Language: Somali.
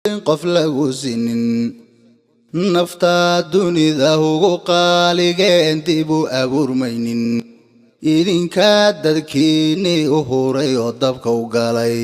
qof lagu sinin nafta dunida ugu qaaligeen dib u abuurmaynin idinka dadkiini u huray oo dabka u galay